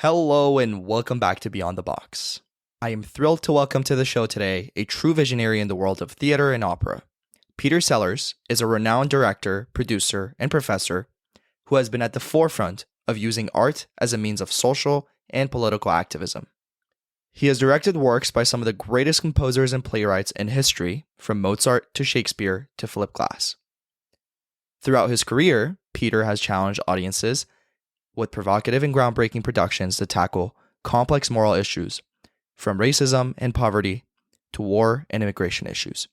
Hello and welcome back to Beyond the Box. I am thrilled to welcome to the show today a true visionary in the world of theater and opera. Peter Sellers is a renowned director, producer, and professor who has been at the forefront of using art as a means of social and political activism. He has directed works by some of the greatest composers and playwrights in history, from Mozart to Shakespeare to Philip Glass. Throughout his career, Peter has challenged audiences with provocative and groundbreaking productions to tackle complex moral issues, from racism and poverty to war and immigration issues.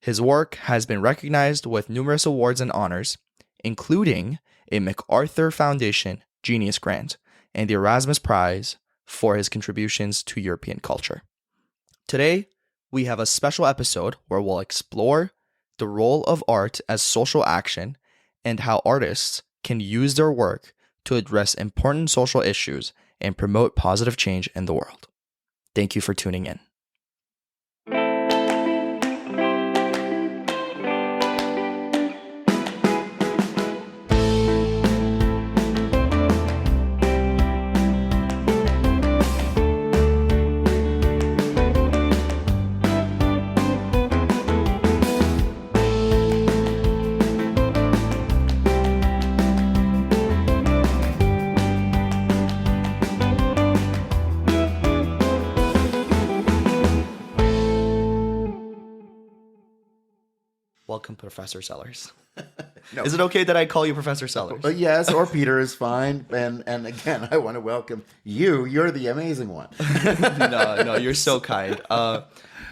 His work has been recognized with numerous awards and honors, including a MacArthur Foundation Genius Grant and the Erasmus Prize for his contributions to European culture. Today, we have a special episode where we'll explore the role of art as social action and how artists can use their work to address important social issues and promote positive change in the world. Thank you for tuning in. Welcome, Professor Sellers. No. Is it okay that I call you Professor Sellers? Yes, or Peter is fine. And again, I want to welcome you. You're the amazing one. No, you're so kind.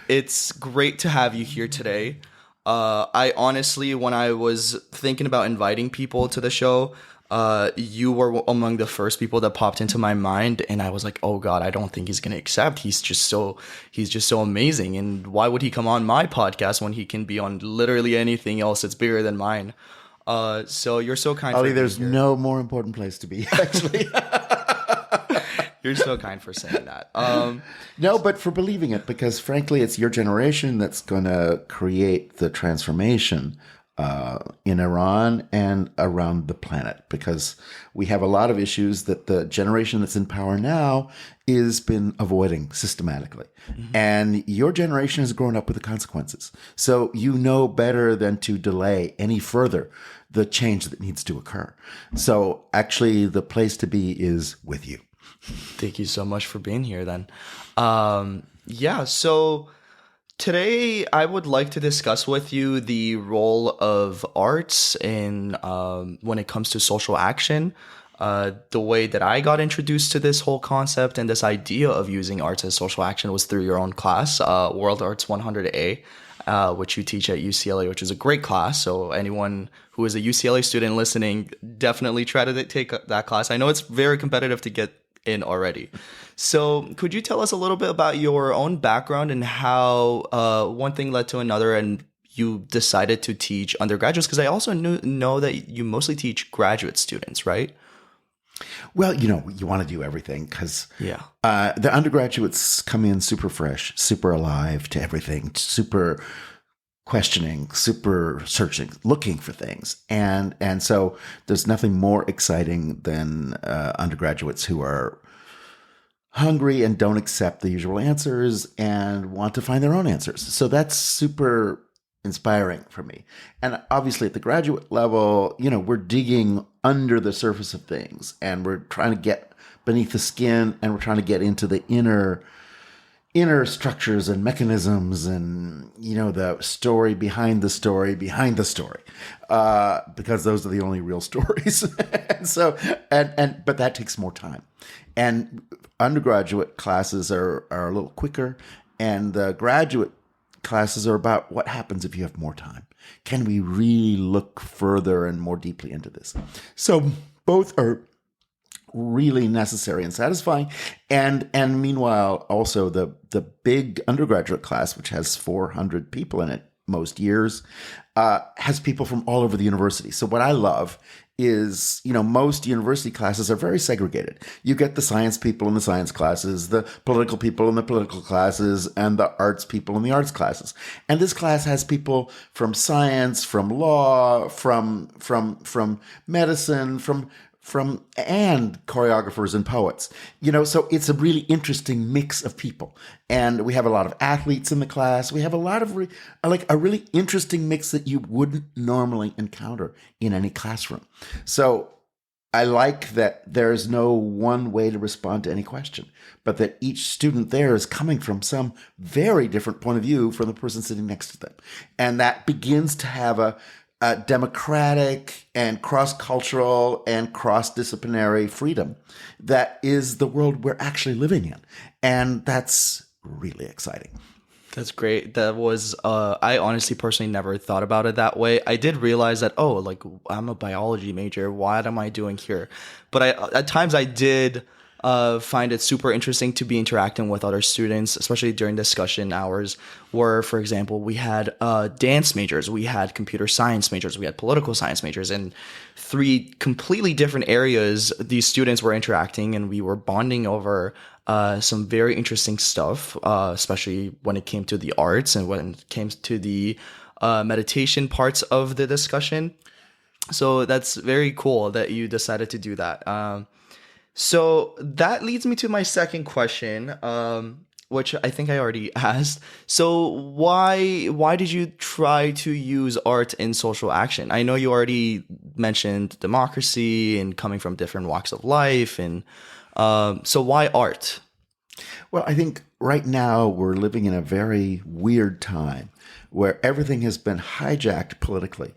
It's great to have you here today. I honestly, when I was thinking about inviting people to the show, you were among the first people that popped into my mind, and I was like, oh God, I don't think he's going to accept. He's just so amazing. And why would he come on my podcast when he can be on literally anything else that's bigger than mine? So you're so kind. Ollie, there's no more important place to be, actually. You're so kind for saying that. No, but for believing it, because frankly, it's your generation that's going to create the transformation in Iran and around the planet, because we have a lot of issues that the generation that's in power now has been avoiding systematically. Mm-hmm. And your generation has grown up with the consequences. So you know better than to delay any further the change that needs to occur. So actually, the place to be is with you. Thank you so much for being here then. So today, I would like to discuss with you the role of arts in when it comes to social action. The way that I got introduced to this whole concept and this idea of using arts as social action was through your own class, World Arts 100A, which you teach at UCLA, which is a great class. So anyone who is a UCLA student listening, definitely try to take that class. I know it's very competitive to get in already. So could you tell us a little bit about your own background and how one thing led to another and you decided to teach undergraduates? Because I also know that you mostly teach graduate students, right? Well, you want to do everything because the undergraduates come in super fresh, super alive to everything, super questioning, super searching, looking for things. And so there's nothing more exciting than undergraduates who are hungry and don't accept the usual answers and want to find their own answers. So that's super inspiring for me. And obviously at the graduate level, we're digging under the surface of things and we're trying to get beneath the skin and we're trying to get into the inner structures and mechanisms and, the story behind the story, because those are the only real stories. But that takes more time. And undergraduate classes are a little quicker, and the graduate classes are about what happens if you have more time. Can we really look further and more deeply into this? So both are really necessary and satisfying. And meanwhile, also the big undergraduate class, which has 400 people in it most years, has people from all over the university. So what I love is, most university classes are very segregated. You get the science people in the science classes, the political people in the political classes, and the arts people in the arts classes. And this class has people from science, from law, from medicine, from and choreographers and poets. So it's a really interesting mix of people. And we have a lot of athletes in the class. We have a lot of like a really interesting mix that you wouldn't normally encounter in any classroom. So I like that there's no one way to respond to any question, but that each student there is coming from some very different point of view from the person sitting next to them. And that begins to have a democratic and cross-cultural and cross-disciplinary freedom that is the world we're actually living in. And that's really exciting. That's great. That was, I honestly personally never thought about it that way. I did realize that, like I'm a biology major. What am I doing here? But at times I did find it super interesting to be interacting with other students, especially during discussion hours where, for example, we had dance majors, we had computer science majors, we had political science majors, and 3 completely different areas. These students were interacting and we were bonding over some very interesting stuff, especially when it came to the arts and when it came to the meditation parts of the discussion. So that's very cool that you decided to do that. So that leads me to my second question, which I think I already asked. So why did you try to use art in social action? I know you already mentioned democracy and coming from different walks of life, and so why art? Well, I think right now we're living in a very weird time where everything has been hijacked politically.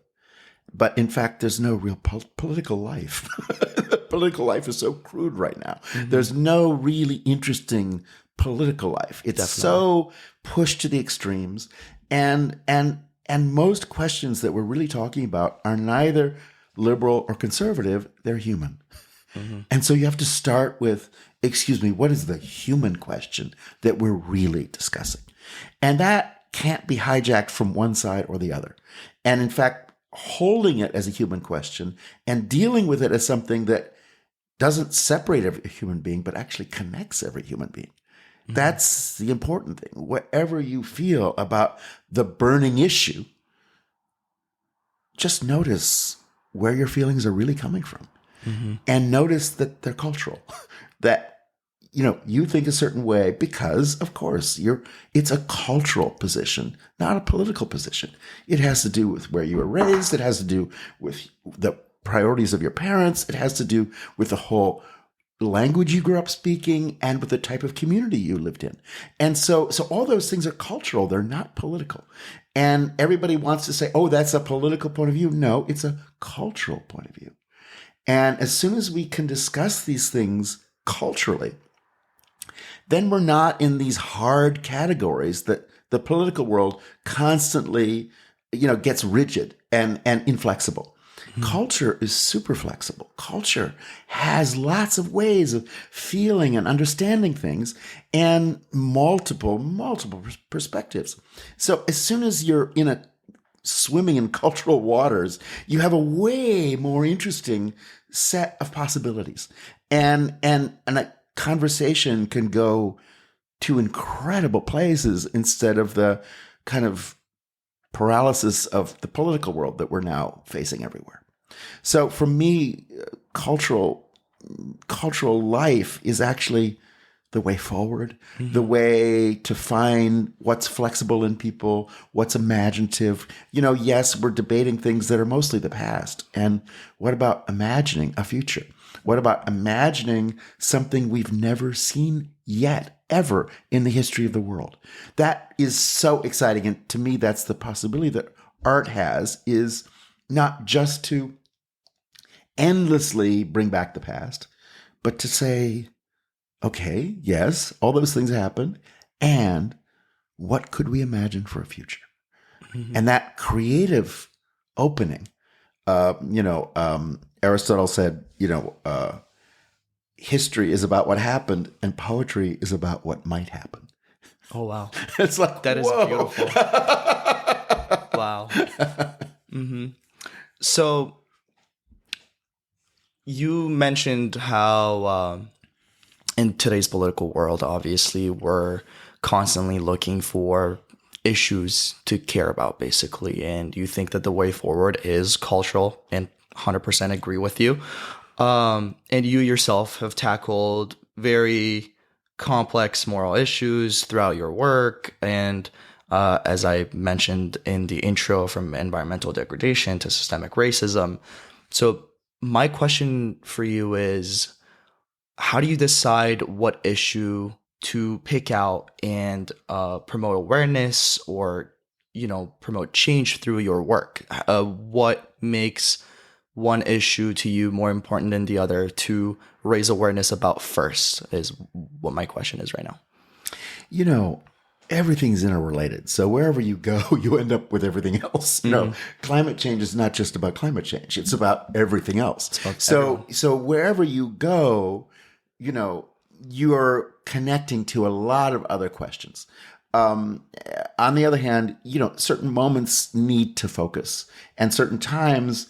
But in fact, there's no real political life. Political life is so crude right now. Mm-hmm. There's no really interesting political life. It's Definitely. So pushed to the extremes. And most questions that we're really talking about are neither liberal or conservative. They're human. Mm-hmm. And so you have to start with, excuse me, what is the human question that we're really discussing? And that can't be hijacked from one side or the other. And in fact, holding it as a human question and dealing with it as something that doesn't separate every human being, but actually connects every human being. Mm-hmm. That's the important thing. Whatever you feel about the burning issue, just notice where your feelings are really coming from. Mm-hmm. And notice that they're cultural, that you think a certain way because, of course, it's a cultural position, not a political position. It has to do with where you were raised. It has to do with the priorities of your parents. It has to do with the whole language you grew up speaking and with the type of community you lived in. And so all those things are cultural. They're not political. And everybody wants to say, oh, that's a political point of view. No, it's a cultural point of view. And as soon as we can discuss these things culturally, then we're not in these hard categories that the political world constantly, gets rigid and inflexible. Mm-hmm. Culture is super flexible. Culture has lots of ways of feeling and understanding things and multiple perspectives. So as soon as you're swimming in cultural waters, you have a way more interesting set of possibilities. And a conversation can go to incredible places instead of the kind of paralysis of the political world that we're now facing everywhere. So for me, cultural life is actually the way forward, mm-hmm. the way to find what's flexible in people, what's imaginative. Yes, we're debating things that are mostly the past. And what about imagining a future? What about imagining something we've never seen yet, ever in the history of the world? That is so exciting. And to me, that's the possibility that art has, is not just to endlessly bring back the past, but to say, okay, yes, all those things happened. And what could we imagine for a future? Mm-hmm. And that creative opening, Aristotle said, history is about what happened and poetry is about what might happen. Oh, wow. It's like, that is beautiful. Wow. Mm-hmm. So you mentioned how in today's political world, obviously, we're constantly looking for issues to care about, basically. And you think that the way forward is cultural, and 100% agree with you. And you yourself have tackled very complex moral issues throughout your work. And as I mentioned in the intro, from environmental degradation to systemic racism. So my question for you is, how do you decide what issue to pick out and promote awareness or, promote change through your work? What makes one issue to you more important than the other to raise awareness about first is what my question is right now. Everything's interrelated. So wherever you go, you end up with everything else. Climate change is not just about climate change. It's about everything else. So wherever you go, you are connecting to a lot of other questions. On the other hand, certain moments need to focus, and certain times,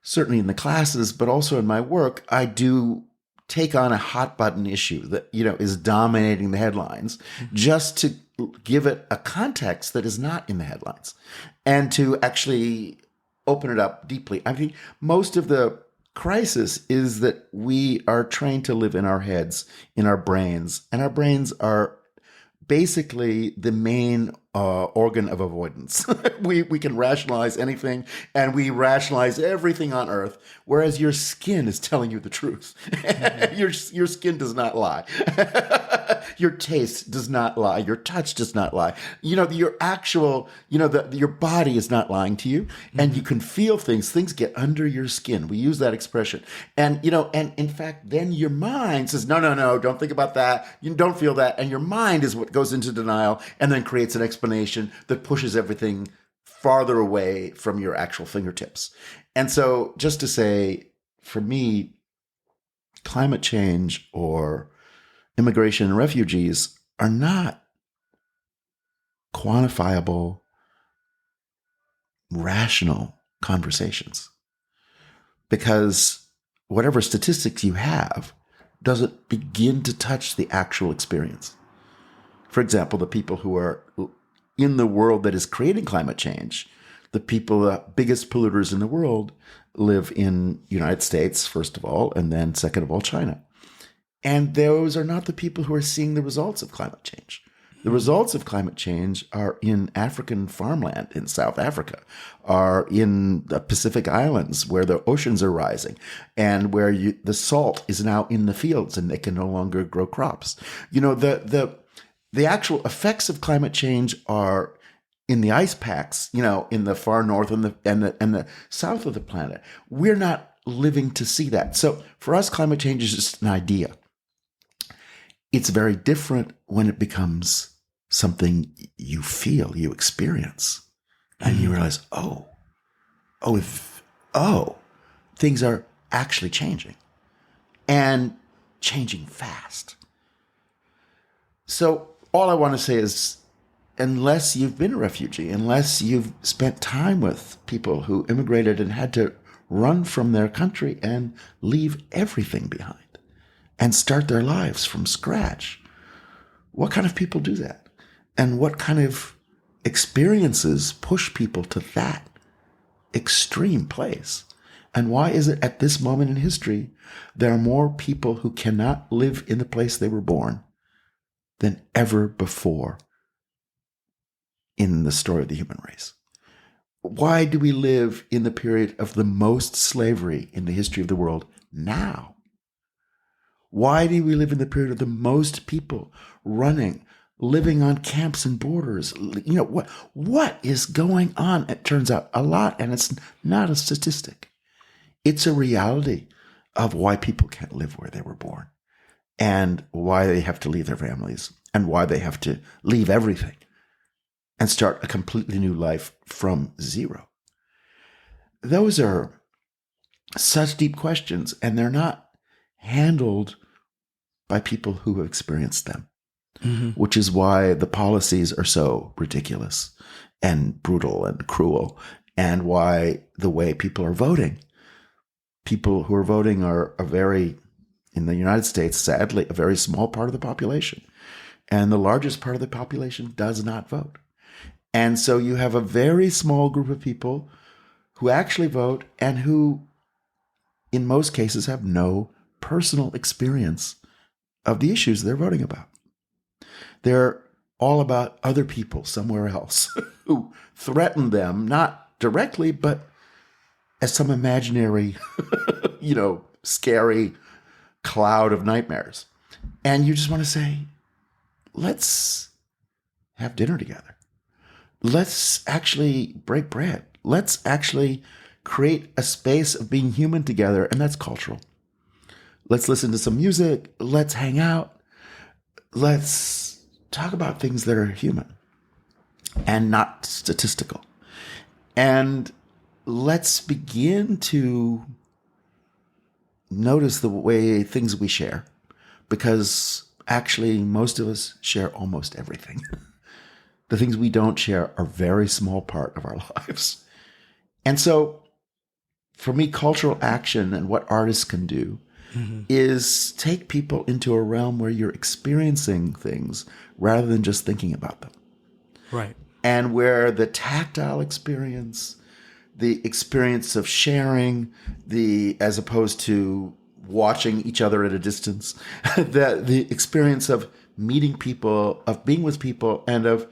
certainly in the classes, but also in my work, I do take on a hot button issue that, is dominating the headlines just to give it a context that is not in the headlines and to actually open it up deeply. I think most of the crisis is that we are trained to live in our heads, in our brains, and our brains are basically the main organ of avoidance. we can rationalize anything, and we rationalize everything on earth, whereas your skin is telling you the truth. Your skin does not lie. Your taste does not lie. Your touch does not lie. Your actual, your body is not lying to you, and you can feel things. Things get under your skin. We use that expression. And, and in fact, then your mind says, no, don't think about that. You don't feel that. And your mind is what goes into denial and then creates an explanation that pushes everything farther away from your actual fingertips. And so just to say, for me, climate change or immigration and refugees are not quantifiable, rational conversations, because whatever statistics you have doesn't begin to touch the actual experience. For example, the people who are in the world that is creating climate change, the people, the biggest polluters in the world, live in United States, first of all, and then second of all, China. And those are not the people who are seeing the results of climate change. The results of climate change are in African farmland in South Africa, are in the Pacific Islands where the oceans are rising and where the salt is now in the fields and they can no longer grow crops. The actual effects of climate change are in the ice packs, in the far north and the south of the planet. We're not living to see that. So for us, climate change is just an idea. It's very different when it becomes something you feel, you experience, and you realize, things are actually changing and changing fast. So all I want to say is, unless you've been a refugee, unless you've spent time with people who immigrated and had to run from their country and leave everything behind and start their lives from scratch, what kind of people do that? And what kind of experiences push people to that extreme place? And why is it at this moment in history, there are more people who cannot live in the place they were born than ever before in the story of the human race? Why do we live in the period of the most slavery in the history of the world now? Why do we live in the period of the most people running, living on camps and borders? What is going on? It turns out a lot, and it's not a statistic. It's a reality of why people can't live where they were born, and why they have to leave their families, and why they have to leave everything and start a completely new life from zero. Those are such deep questions, and they're not handled by people who have experienced them, which is why the policies are so ridiculous and brutal and cruel, and why the way people are voting. People who are voting are in the United States, sadly, a very small part of the population. And the largest part of the population does not vote. And so you have a very small group of people who actually vote and who in most cases, have no personal experience of the issues they're voting about. They're all about other people somewhere else who threaten them, not directly, but as some imaginary, scary cloud of nightmares. And you just want to say, let's have dinner together. Let's actually break bread. Let's actually create a space of being human together, and that's cultural. Let's listen to some music. Let's hang out. Let's talk about things that are human and not statistical. And let's begin to notice the way things we share, because actually most of us share almost everything. The things we don't share are a very small part of our lives. And so for me, cultural action and what artists can do is take people into a realm where you're experiencing things rather than just thinking about them. Right. And where the tactile experience, the experience of sharing, as opposed to watching each other at a distance, the experience of meeting people, of being with people, and of,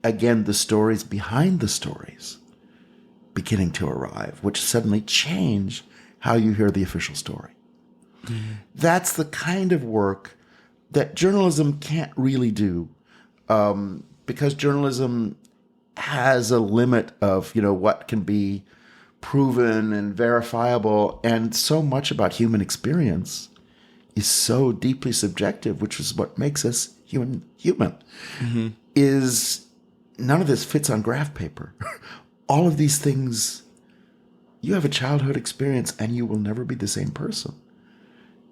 again, the stories behind the stories beginning to arrive, which suddenly change how you hear the official story. That's the kind of work that journalism can't really do, because journalism has a limit of, what can be proven and verifiable, and so much about human experience is so deeply subjective, which is what makes us human. Is none of this fits on graph paper. All of these things, you have a childhood experience and you will never be the same person.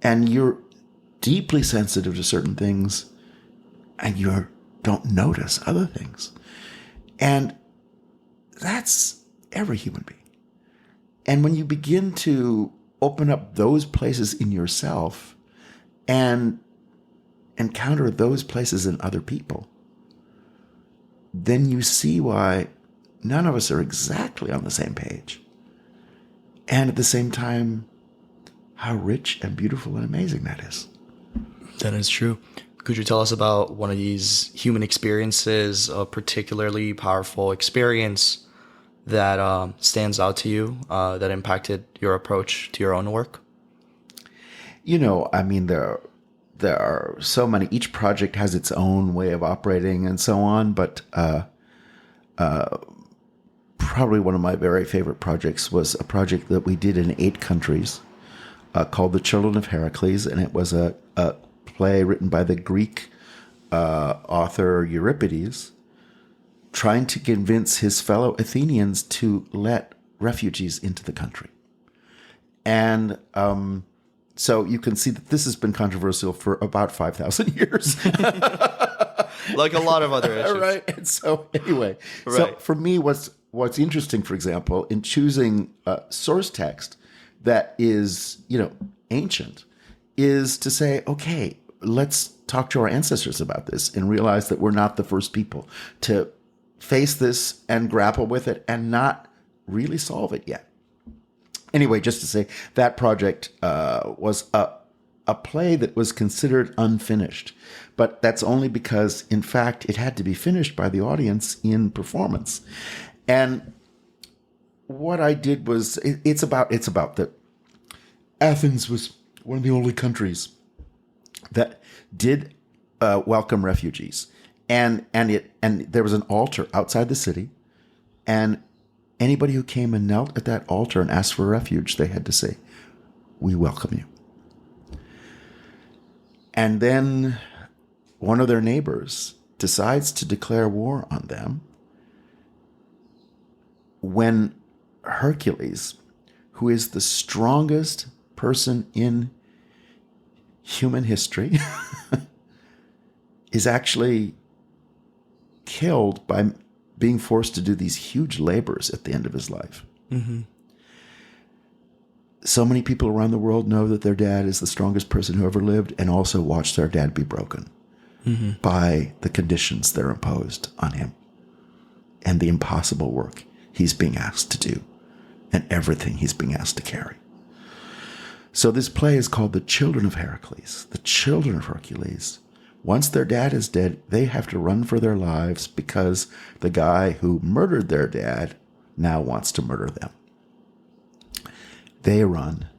And you're deeply sensitive to certain things and you don't notice other things. And that's every human being. And when you begin to open up those places in yourself and encounter those places in other people, then you see why none of us are exactly on the same page. And at the same time, how rich and beautiful and amazing that is. That is true. Could you tell us about one of these human experiences, a particularly powerful experience that stands out to you, that impacted your approach to your own work? There are so many. Each project has its own way of operating and so on, but probably one of my very favorite projects was a project that we did in 8 countries called The Children of Heracles, and it was a play written by the Greek author Euripides, trying to convince his fellow Athenians to let refugees into the country. And so you can see that this has been controversial for about 5,000 years. Like a lot of other issues. Right. And so anyway, so for me, what's interesting, for example, in choosing source text that is, ancient, is to say, okay, let's talk to our ancestors about this and realize that we're not the first people to face this and grapple with it and not really solve it yet. Anyway, just to say that project was a play that was considered unfinished, but that's only because, in fact, it had to be finished by the audience in performance. And what I did was, it's about that Athens was one of the only countries that did welcome refugees, and there was an altar outside the city, and anybody who came and knelt at that altar and asked for refuge, they had to say, "We welcome you." And then one of their neighbors decides to declare war on them when Hercules, who is the strongest person in human history, is actually killed by being forced to do these huge labors at the end of his life. Mm-hmm. So many people around the world know that their dad is the strongest person who ever lived, and also watch their dad be broken by the conditions that are imposed on him and the impossible work he's being asked to do and everything he's being asked to carry. So this play is called The Children of Heracles. The children of Hercules. Once their dad is dead, they have to run for their lives because the guy who murdered their dad now wants to murder them. They run,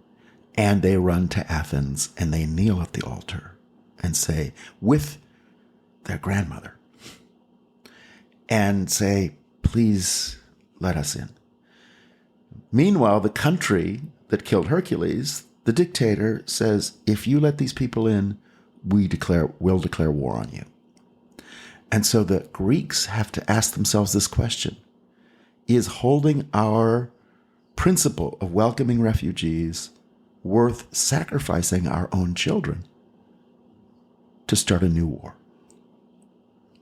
and they run to Athens, and they kneel at the altar and say, with their grandmother, and say, please let us in. Meanwhile, the country that killed Hercules, the dictator, says, if you let these people in, we'll declare war on you. And so the Greeks have to ask themselves this question: is holding our principle of welcoming refugees worth sacrificing our own children to start a new war?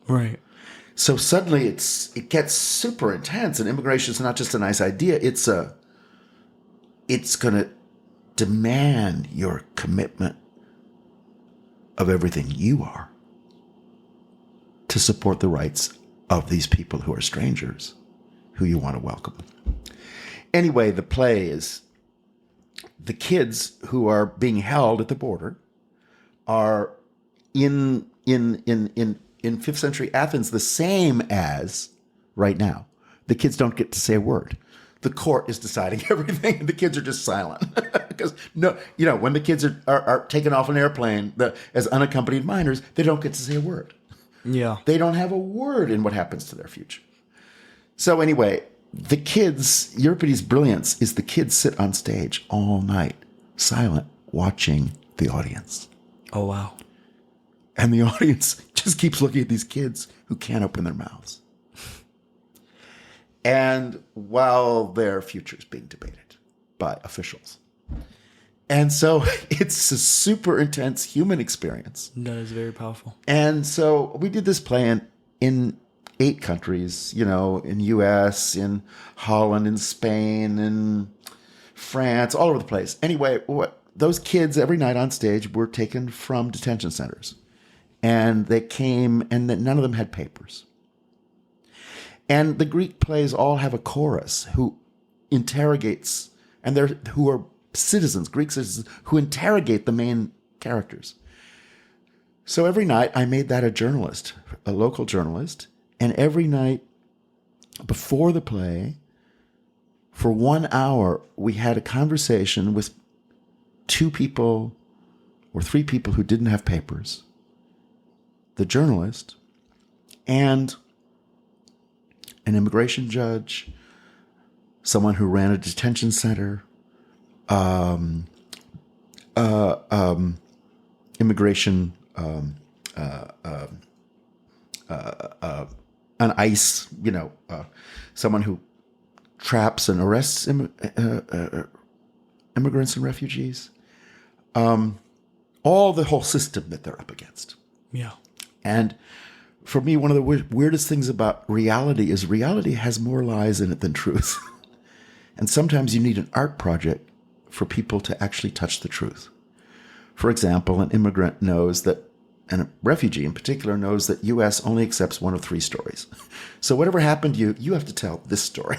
Right. So suddenly it gets super intense, and immigration is not just a nice idea. It's going to demand your commitment of everything you are to support the rights of these people who are strangers, who you want to welcome. Anyway, the play is the kids who are being held at the border are in 5th century Athens the same as right now. The kids don't get to say a word. The court is deciding everything, and the kids are just silent. Because when the kids are taken off an airplane as unaccompanied minors, they don't get to say a word. Yeah. They don't have a word in what happens to their future. So anyway, the kids, Euripides' brilliance is the kids sit on stage all night, silent, watching the audience. Oh, wow. And the audience just keeps looking at these kids who can't open their mouths. And while their future is being debated by officials. And so it's a super intense human experience. That is very powerful. And so we did this play in 8 countries, in US, in Holland, in Spain, in France, all over the place. Anyway, those kids every night on stage were taken from detention centers. And they came, and none of them had papers. And the Greek plays all have a chorus who interrogates, and who are citizens, Greek citizens, who interrogate the main characters. So every night I made that a journalist, a local journalist, and every night before the play, for 1 hour, we had a conversation with 2 people or 3 people who didn't have papers, the journalist, and an immigration judge, someone who ran a detention center, immigration, an ICE, someone who traps and arrests immigrants and refugees, all the whole system that they're up against. Yeah. And for me, one of the weirdest things about reality is reality has more lies in it than truth. And sometimes you need an art project for people to actually touch the truth. For example, an immigrant knows that, and a refugee in particular knows that U.S. only accepts 1 of 3 stories. So whatever happened to you, you have to tell this story.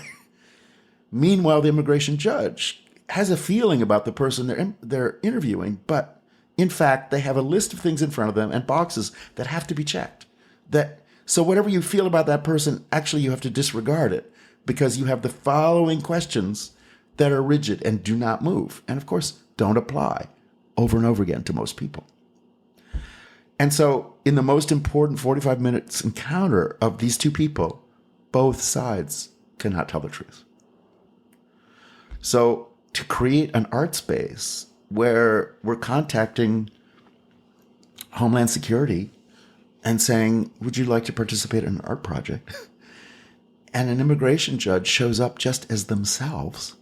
Meanwhile, the immigration judge has a feeling about the person they're interviewing, but in fact, they have a list of things in front of them and boxes that have to be checked. So whatever you feel about that person, actually you have to disregard it because you have the following questions that are rigid and do not move. And of course, don't apply over and over again to most people. And so in the most important 45 minutes encounter of these 2 people, both sides cannot tell the truth. So to create an art space where we're contacting Homeland Security and saying, would you like to participate in an art project? And an immigration judge shows up just as themselves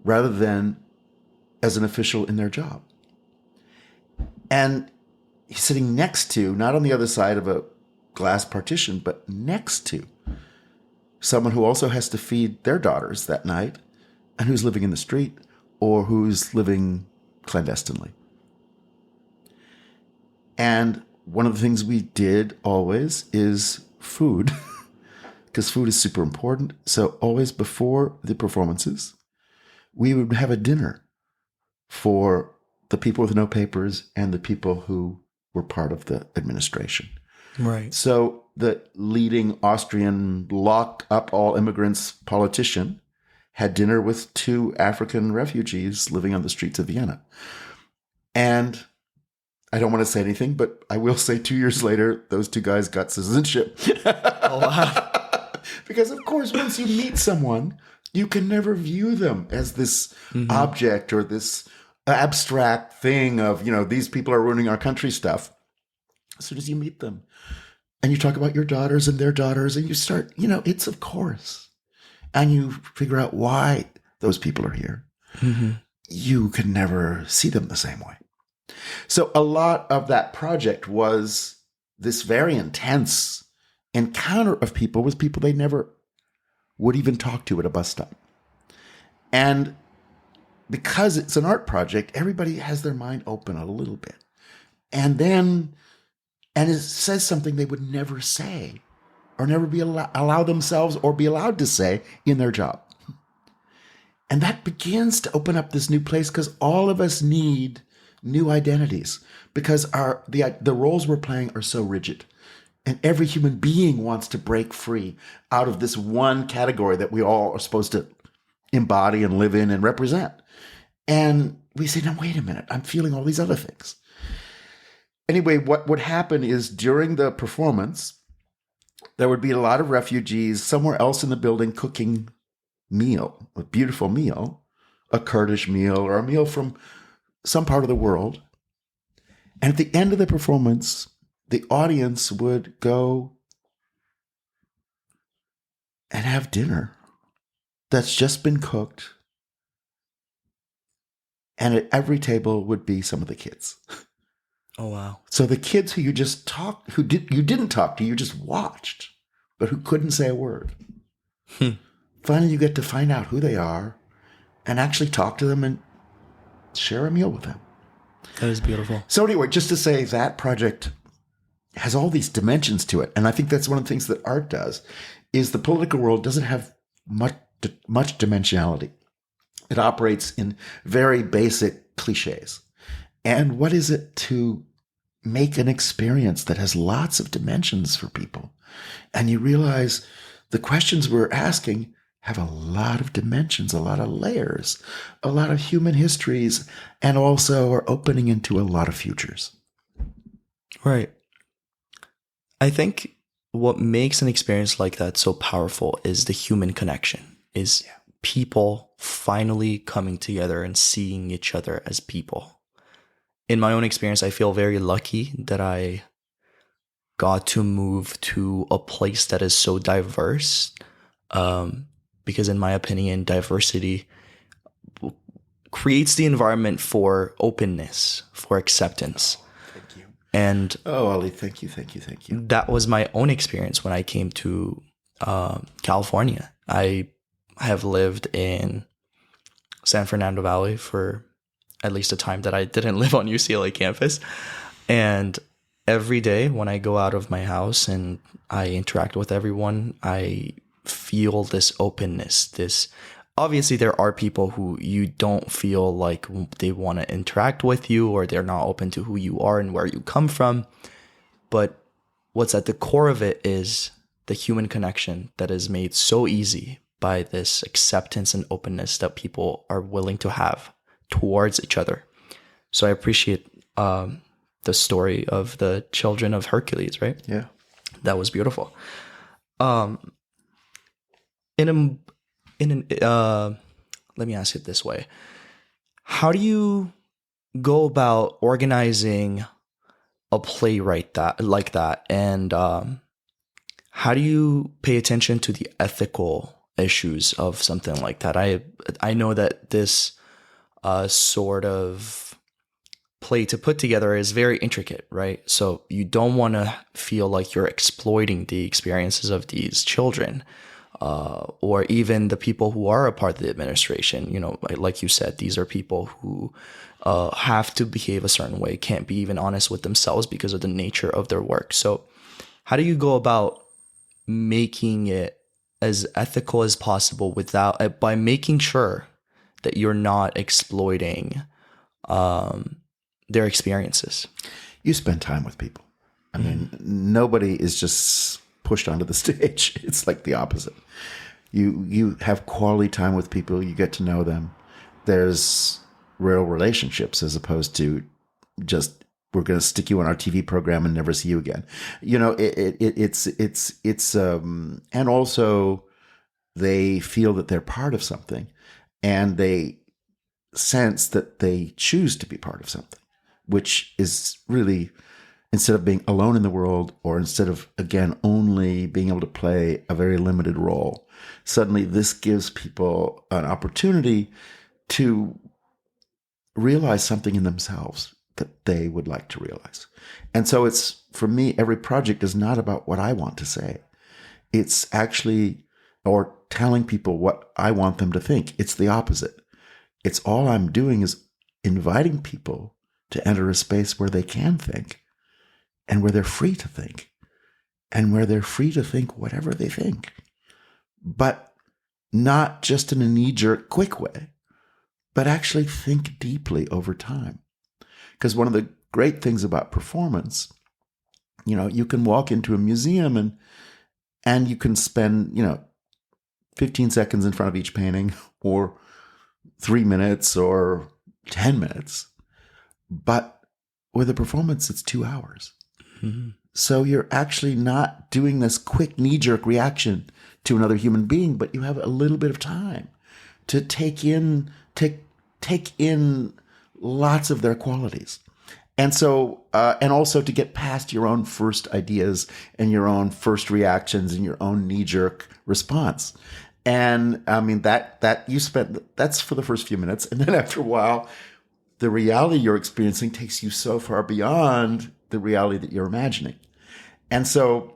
rather than as an official in their job. And he's sitting next to, not on the other side of a glass partition, but next to someone who also has to feed their daughters that night and who's living in the street or who's living clandestinely. And one of the things we did always is food, because food is super important. So always before the performances, we would have a dinner for the people with no papers and the people who were part of the administration. Right. So the leading Austrian lock up all immigrants politician had dinner with 2 African refugees living on the streets of Vienna. And I don't want to say anything, but I will say 2 years later, those 2 guys got citizenship. Oh, wow. Because, of course, once you meet someone, you can never view them as this object or this abstract thing of, these people are ruining our country stuff. As soon as you meet them and you talk about your daughters and their daughters and you start, it's of course. And you figure out why those people are here. You can never see them the same way. So a lot of that project was this very intense encounter of people with people they never would even talk to at a bus stop. And because it's an art project, everybody has their mind open a little bit. And it says something they would never say or never be allow themselves or be allowed to say in their job. And that begins to open up this new place because all of us need new identities because the roles we're playing are so rigid. And every human being wants to break free out of this one category that we all are supposed to embody and live in and represent. And we say, no, wait a minute, I'm feeling all these other things. Anyway, what would happen is during the performance, there would be a lot of refugees somewhere else in the building cooking meal, a beautiful meal, a Kurdish meal or a meal from some part of the world. And at the end of the performance, the audience would go and have dinner that's just been cooked. And at every table would be some of the kids. Oh, wow. So the kids who you didn't talk to, you just watched, but who couldn't say a word. Finally, you get to find out who they are and actually talk to them and share a meal with them. That is beautiful. So anyway, just to say that project has all these dimensions to it. And I think that's one of the things that art does, is the political world doesn't have much dimensionality. It operates in very basic cliches. And what is it to make an experience that has lots of dimensions for people? And you realize the questions we're asking have a lot of dimensions, a lot of layers, a lot of human histories, and also are opening into a lot of futures. Right. I think what makes an experience like that so powerful is the human connection, is people finally coming together and seeing each other as people. In my own experience, I feel very lucky that I got to move to a place that is so diverse, because in my opinion, diversity creates the environment for openness, for acceptance. Thank you. And Ali, thank you. That was my own experience when I came to California. I have lived in San Fernando Valley for at least a time that I didn't live on UCLA campus. And every day when I go out of my house and I interact with everyone, I feel this openness. Obviously there are people who you don't feel like they want to interact with you, or they're not open to who you are and where you come from. But what's at the core of it is the human connection that is made so easy by this acceptance and openness that people are willing to have towards each other. So I appreciate the story of the children of Hercules, right? Yeah. That was beautiful. Let me ask it this way. How do you go about organizing a playwright like that? And how do you pay attention to the ethical issues of something like that? I know that this sort of play to put together is very intricate, right? So you don't want to feel like you're exploiting the experiences of these children, or even the people who are a part of the administration. You know, like you said, these are people who have to behave a certain way, can't be even honest with themselves because of the nature of their work. So how do you go about making it as ethical as possible by making sure that you're not exploiting their experiences. You spend time with people. I mean, nobody is just pushed onto the stage. It's like the opposite. You have quality time with people. You get to know them. There's real relationships as opposed to just, we're going to stick you on our TV program and never see you again. You know, and also they feel that they're part of something, and they sense that they choose to be part of something, which is really, instead of being alone in the world, or instead of, again, only being able to play a very limited role, suddenly this gives people an opportunity to realize something in themselves that they would like to realize. And so it's, for me, every project is not about what I want to say. It's actually, or telling people what I want them to think. It's the opposite. It's all I'm doing is inviting people to enter a space where they can think, and where they're free to think, and where they're free to think whatever they think, but not just in a knee-jerk, quick way, but actually think deeply over time. Because one of the great things about performance, you know, you can walk into a museum and you can spend, 15 seconds in front of each painting, or 3 minutes, or 10 minutes. But with a performance, it's 2 hours. Mm-hmm. So you're actually not doing this quick knee-jerk reaction to another human being, but you have a little bit of time to take in lots of their qualities. And so, and also to get past your own first ideas and your own first reactions and your own knee-jerk response. And I mean, that's for the first few minutes. And then after a while, the reality you're experiencing takes you so far beyond the reality that you're imagining. And so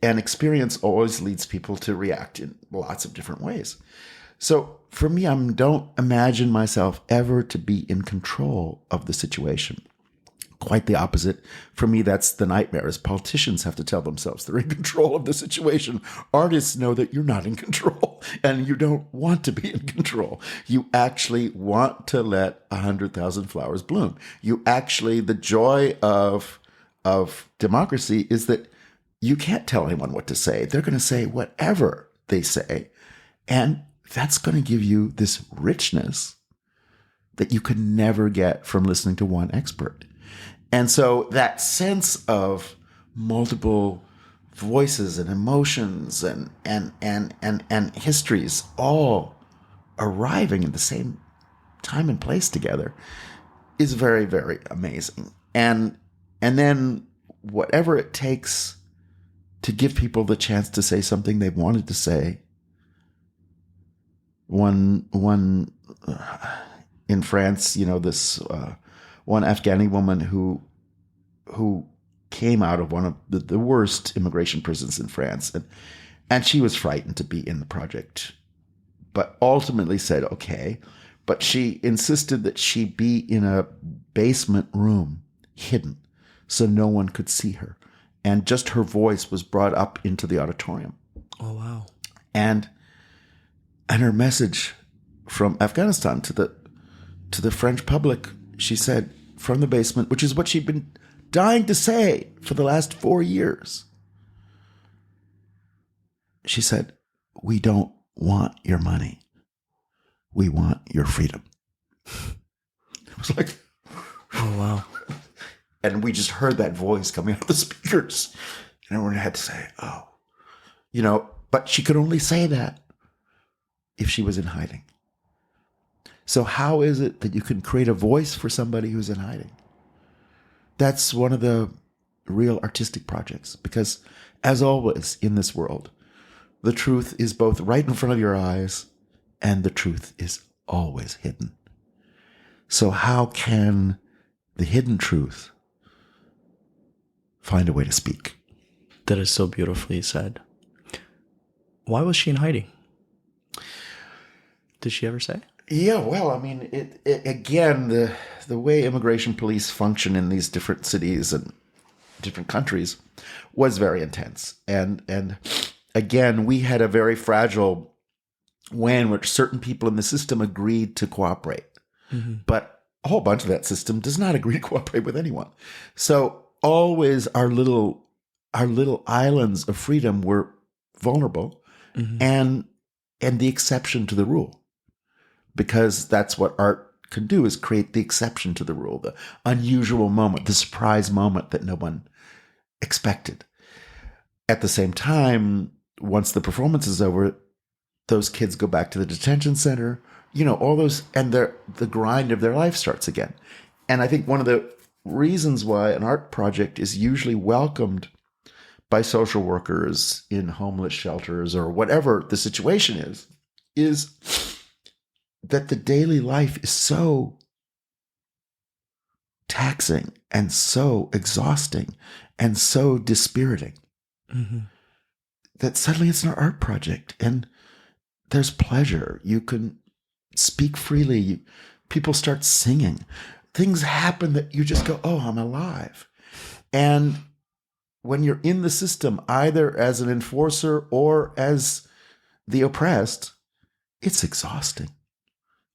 an experience always leads people to react in lots of different ways. So for me, I don't imagine myself ever to be in control of the situation. Quite the opposite. For me, that's the nightmare, is politicians have to tell themselves they're in control of the situation. Artists know that you're not in control, and you don't want to be in control. You actually want to let 100,000 flowers bloom. You actually, the joy of democracy is that you can't tell anyone what to say. They're going to say whatever they say. And that's going to give you this richness that you could never get from listening to one expert. And so that sense of multiple voices and emotions and histories all arriving in the same time and place together is very, very amazing. And then whatever it takes to give people the chance to say something they've wanted to say. One in France, this one Afghani woman who came out of one of the worst immigration prisons in France, and she was frightened to be in the project, but ultimately said okay. But she insisted that she be in a basement room, hidden, so no one could see her, and just her voice was brought up into the auditorium. Oh wow! And her message from Afghanistan to the French public, she said, from the basement, which is what she'd been dying to say for the last 4 years. She said, "We don't want your money. We want your freedom." It was like, oh wow. And we just heard that voice coming out of the speakers. And everyone had to say, oh, but she could only say that if she was in hiding. So how is it that you can create a voice for somebody who's in hiding? That's one of the real artistic projects, because as always in this world, the truth is both right in front of your eyes and the truth is always hidden. So how can the hidden truth find a way to speak? That is so beautifully said. Why was she in hiding? Did she ever say? Yeah, well, I mean, it again, the way immigration police function in these different cities and different countries was very intense. And again, we had a very fragile way in which certain people in the system agreed to cooperate. Mm-hmm. But a whole bunch of that system does not agree to cooperate with anyone. So always our little islands of freedom were vulnerable, and the exception to the rule, because that's what art can do, is create the exception to the rule, the unusual moment, the surprise moment that no one expected. At the same time, once the performance is over, those kids go back to the detention center, all those, and the grind of their life starts again. And I think one of the reasons why an art project is usually welcomed by social workers in homeless shelters or whatever the situation is that the daily life is so taxing and so exhausting and so dispiriting that suddenly it's an art project and there's pleasure. You can speak freely. People start singing. Things happen that you just go, oh, I'm alive. And when you're in the system, either as an enforcer or as the oppressed, it's exhausting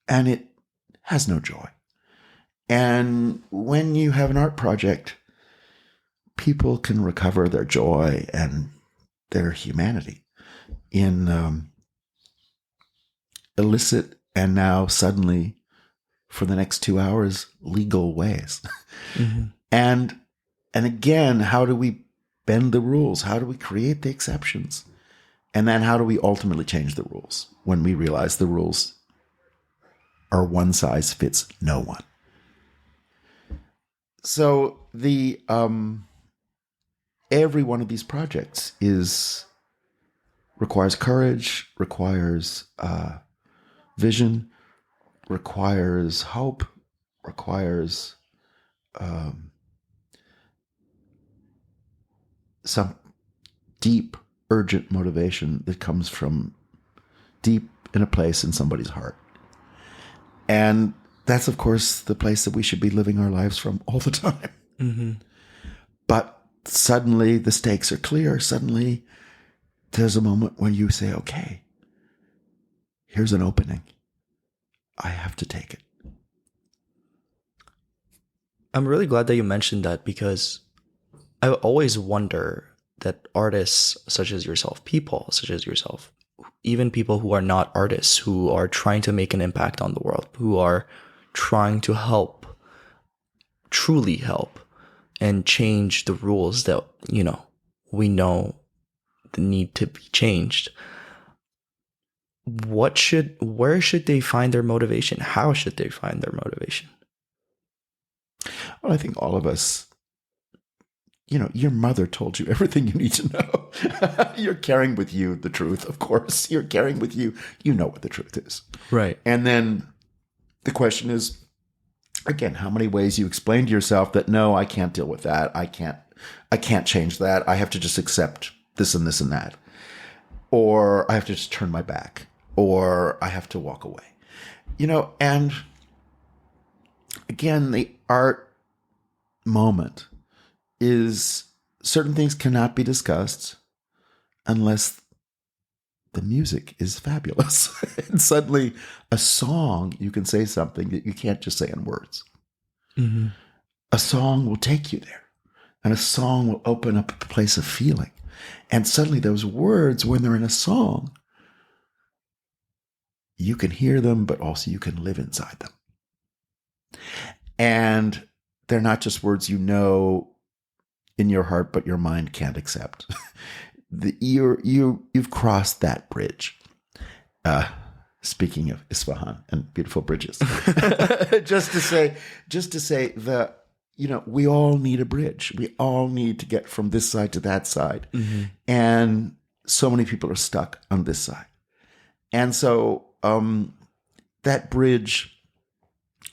and it has no joy. And when you have an art project, people can recover their joy and their humanity in illicit and now suddenly, for the next 2 hours, legal ways. And again, how do we bend the rules? How do we create the exceptions? And then how do we ultimately change the rules when we realize the rules are one size fits no one? So the every one of these projects requires courage, requires vision, requires hope, requires some deep, urgent motivation that comes from deep in a place in somebody's heart. And that's, of course, the place that we should be living our lives from all the time. But suddenly the stakes are clear. Suddenly there's a moment when you say, okay, here's an opening. I have to take it. I'm really glad that you mentioned that, because I always wonder that artists such as yourself, people such as yourself, even people who are not artists, who are trying to make an impact on the world, who are trying to help, truly help, and change the rules that, we know need to be changed. Where should they find their motivation? How should they find their motivation? Well, I think all of us, your mother told you everything you need to know. You're carrying with you the truth, of course. You're carrying with you, what the truth is. Right. And then the question is, again, how many ways you explain to yourself that, no, I can't deal with that. I can't change that. I have to just accept this and this and that. Or I have to just turn my back. Or I have to walk away. And again, the art moment is certain things cannot be discussed unless the music is fabulous. And suddenly a song, you can say something that you can't just say in words. A song will take you there. And a song will open up a place of feeling. And suddenly those words, when they're in a song, you can hear them, but also you can live inside them. And they're not just words in your heart, but your mind can't accept. You've crossed that bridge. Speaking of Isfahan and beautiful bridges, just to say that we all need a bridge. We all need to get from this side to that side, and so many people are stuck on this side. And so that bridge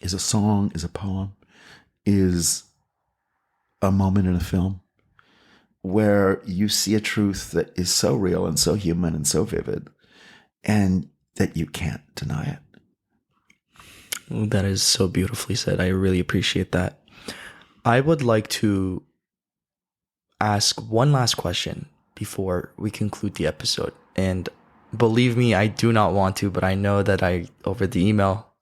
is a song, is a poem, is a moment in a film where you see a truth that is so real and so human and so vivid, and that you can't deny it. That is so beautifully said. I really appreciate that. I would like to ask one last question before we conclude the episode. And believe me, I do not want to, but I know that over the email,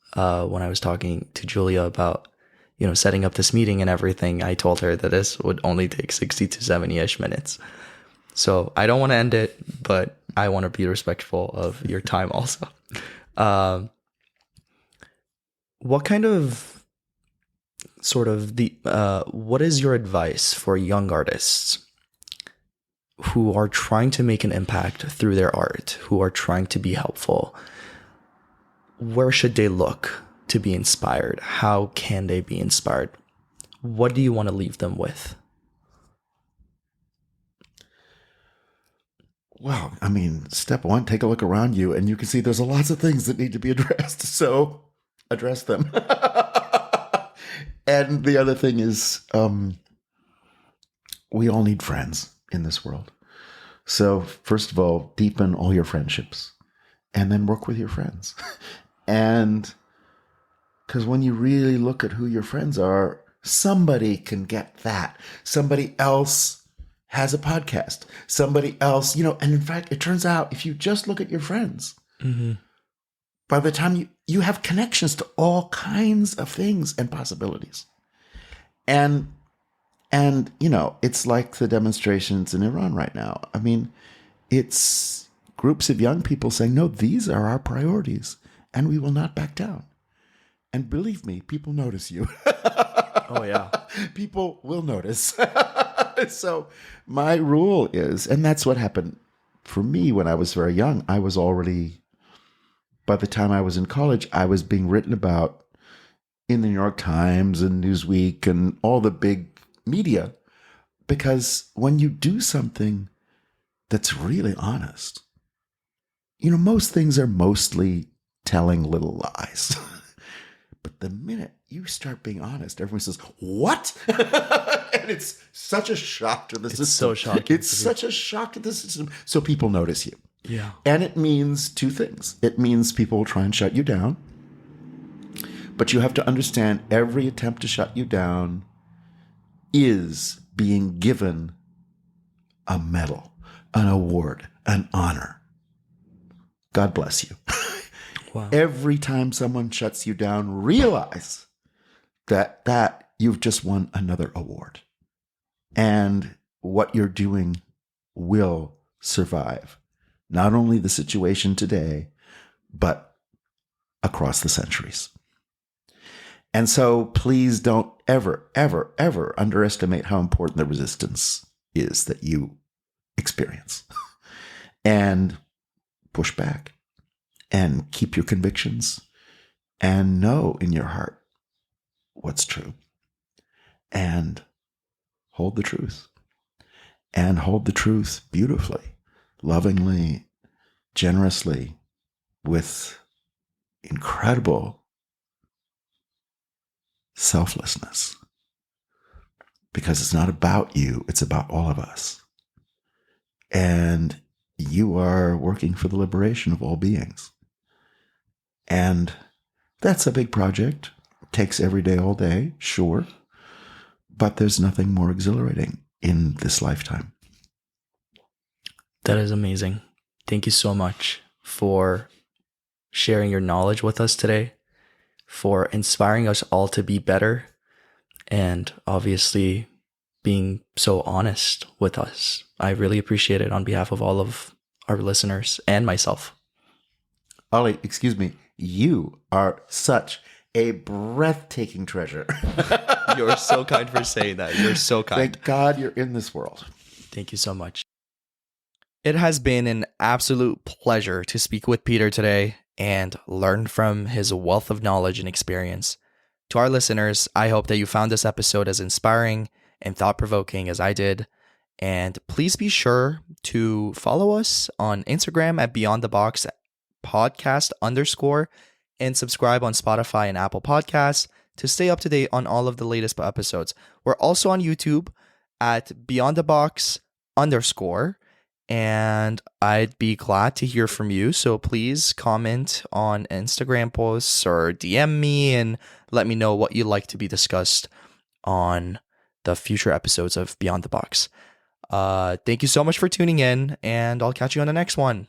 when I was talking to Julia about, setting up this meeting and everything, I told her that this would only take 60 to 70-ish minutes. So I don't want to end it, but I want to be respectful of your time also. What kind of what is your advice for young artists who are trying to make an impact through their art, who are trying to be helpful? Where should they look to be inspired? How can they be inspired? What do you want to leave them with? Well, I mean, step one, take a look around you and you can see there's lots of things that need to be addressed. So address them. And the other thing is, we all need friends in this world. So first of all, deepen all your friendships and then work with your friends. And because when you really look at who your friends are, somebody can get that. Somebody else has a podcast. Somebody else, and in fact, it turns out if you just look at your friends, by the time you have connections to all kinds of things and possibilities. And it's like the demonstrations in Iran right now. I mean, it's groups of young people saying, no, these are our priorities and we will not back down. And believe me, people notice you. Oh, yeah. People will notice. So my rule is, and that's what happened for me when I was very young. I was already, by the time I was in college, I was being written about in the New York Times and Newsweek and all the big media. Because when you do something that's really honest, most things are mostly telling little lies. But the minute you start being honest, everyone says, what? And it's such a shock to the system. It's so shocking. It's such a shock to the system. So people notice you. Yeah. And it means two things. It means people will try and shut you down. But you have to understand every attempt to shut you down is being given a medal, an award, an honor. God bless you. Wow. Every time someone shuts you down, realize that you've just won another award. And what you're doing will survive not only the situation today, but across the centuries. And so please don't ever, ever, ever underestimate how important the resistance is that you experience. And push back. And keep your convictions and know in your heart what's true. And hold the truth. And hold the truth beautifully, lovingly, generously, with incredible selflessness. Because it's not about you, it's about all of us. And you are working for the liberation of all beings. And that's a big project. It takes every day, all day, sure. But there's nothing more exhilarating in this lifetime. That is amazing. Thank you so much for sharing your knowledge with us today, for inspiring us all to be better, and obviously being so honest with us. I really appreciate it on behalf of all of our listeners and myself. Ollie, excuse me. You are such a breathtaking treasure. You're so kind for saying that. You're so kind. Thank God you're in this world. Thank you so much. It has been an absolute pleasure to speak with Peter today and learn from his wealth of knowledge and experience. To our listeners, I hope that you found this episode as inspiring and thought-provoking as I did. And please be sure to follow us on Instagram at Beyond the Box Podcast _ and subscribe on Spotify and Apple Podcasts to stay up to date on all of the latest episodes. We're also on YouTube at Beyond the Box _ and I'd be glad to hear from you. So please comment on Instagram posts or DM me and let me know what you'd like to be discussed on the future episodes of Beyond the Box. Thank you so much for tuning in, and I'll catch you on the next one.